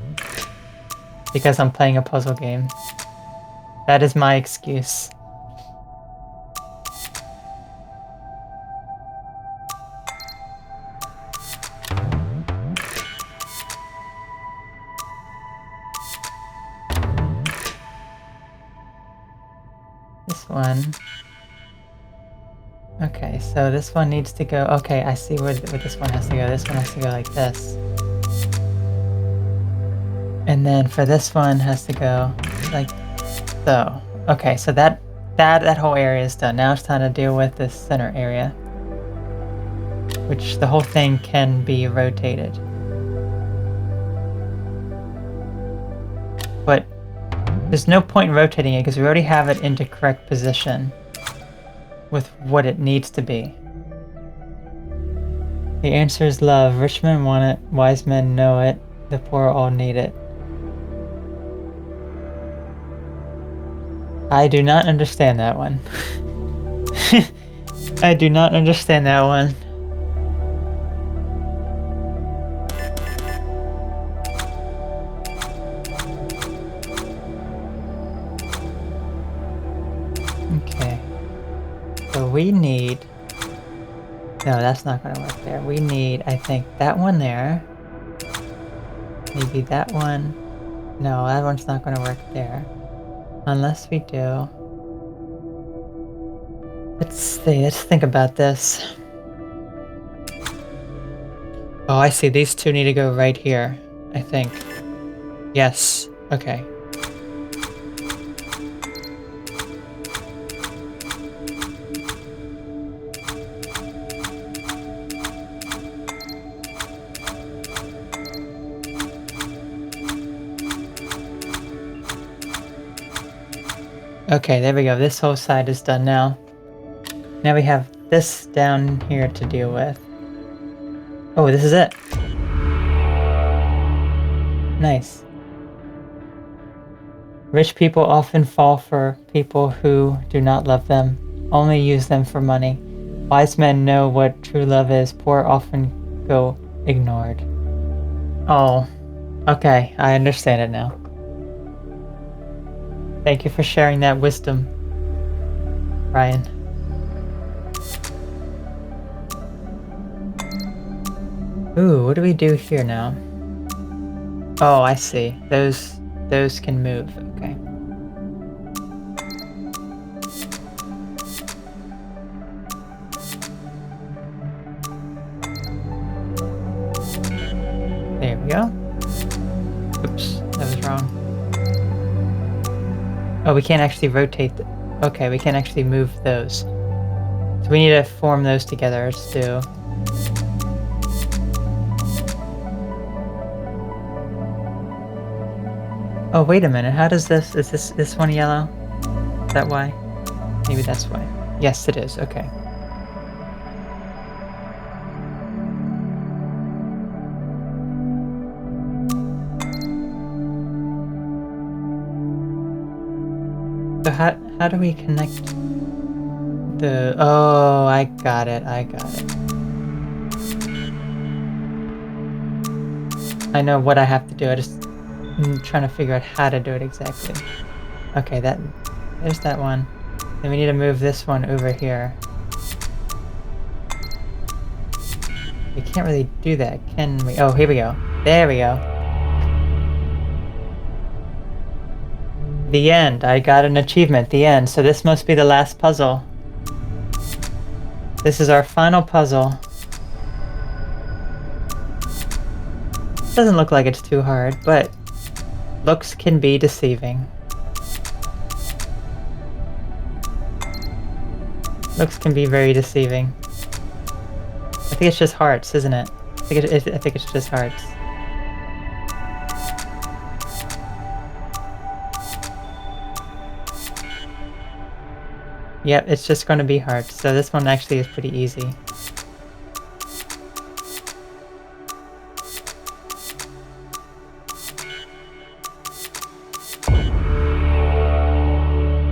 because I'm playing a puzzle game. That is my excuse. This one. Okay, so this one needs to go. Okay, I see where this one has to go. This one has to go like this. And then for this one has to go like so. Okay, so that whole area is done. Now it's time to deal with this center area, which the whole thing can be rotated. But there's no point in rotating it because we already have it into correct position with what it needs to be. The answer is love. Rich men want it, wise men know it, the poor all need it. I do not understand that one. I do not understand that one. Okay. So we need... No, that's not going to work there. We need, I think, that one there. Maybe that one. No, that one's not going to work there. Unless we do... Let's see, let's think about this. Oh, I see. These two need to go right here, I think. Yes. Okay. Okay, there we go. This whole side is done now. Now we have this down here to deal with. Oh, this is it. Nice. Rich people often fall for people who do not love them, only use them for money. Wise men know what true love is. Poor often go ignored. Oh, okay. I understand it now. Thank you for sharing that wisdom, Ryan. Ooh, what do we do here now? Oh, I see. Those can move. Okay. There we go. Oops, that was wrong. Oh, we can't actually rotate. Okay, we can't actually move those. So we need to form those together. Let's do. Oh, wait a minute. How does this... Is this one yellow? Is that why? Maybe that's why. Yes, it is. Okay. So how do we connect the... Oh, I got it. I got it. I know what I have to do. I'm trying to figure out how to do it exactly. Okay, there's that one. Then we need to move this one over here. We can't really do that, can we? Oh, here we go. There we go. The end. I got an achievement. The end. So this must be the last puzzle. This is our final puzzle. Doesn't look like it's too hard, but looks can be deceiving. Looks can be very deceiving. I think it's just hearts, isn't it? I think it's just hearts. Yep, it's just going to be hearts. So this one actually is pretty easy.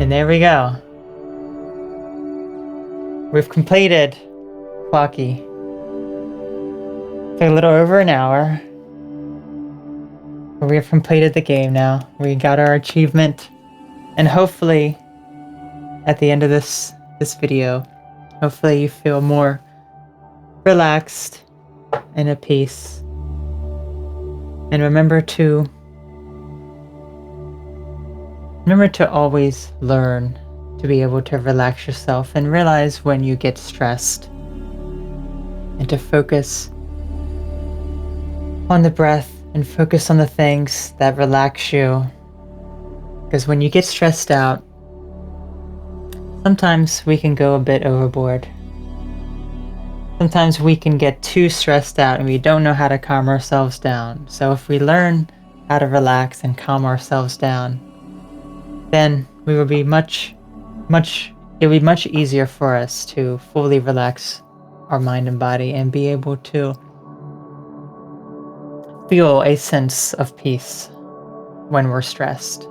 And there we go. We've completed Klocki. Took a little over an hour. But we have completed the game now. We got our achievement. And hopefully, at the end of this video, hopefully you feel more relaxed and at peace. And remember to always learn to be able to relax yourself and realize when you get stressed, and to focus on the breath and focus on the things that relax you. Because when you get stressed out, sometimes we can go a bit overboard. Sometimes we can get too stressed out and we don't know how to calm ourselves down. So if we learn how to relax and calm ourselves down, then we will be it will be much easier for us to fully relax our mind and body and be able to feel a sense of peace when we're stressed.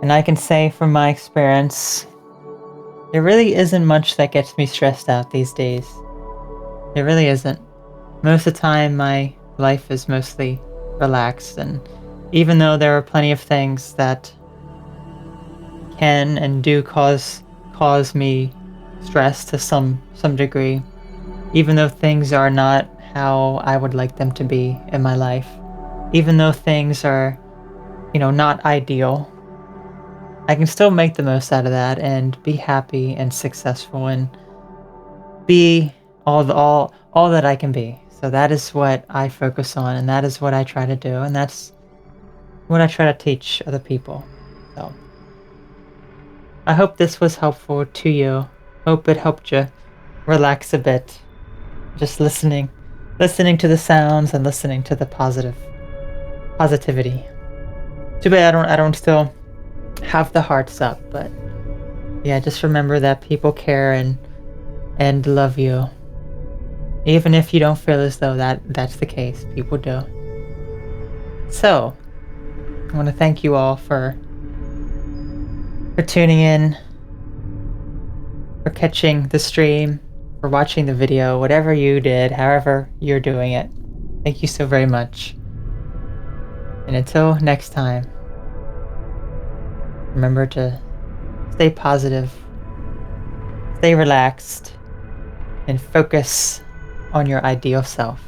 And I can say from my experience, there really isn't much that gets me stressed out these days. There really isn't. Most of the time, my life is mostly relaxed, and even though there are plenty of things that can and do cause me stress to some degree, even though things are not how I would like them to be in my life, even though things are, not ideal, I can still make the most out of that and be happy and successful and be all that I can be. So that is what I focus on, and that is what I try to do, and that's what I try to teach other people. So I hope this was helpful to you. Hope it helped you relax a bit. Just listening to the sounds and listening to the positivity. Too bad I don't still have the hearts up, but yeah, just remember that people care and love you. Even if you don't feel as though that's the case, people do. So I want to thank you all for tuning in, for catching the stream, for watching the video, whatever you did, however you're doing it. Thank you so very much. And until next time, remember to stay positive, stay relaxed, and focus on your ideal self.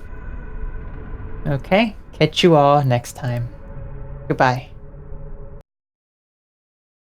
Okay, catch you all next time. Goodbye.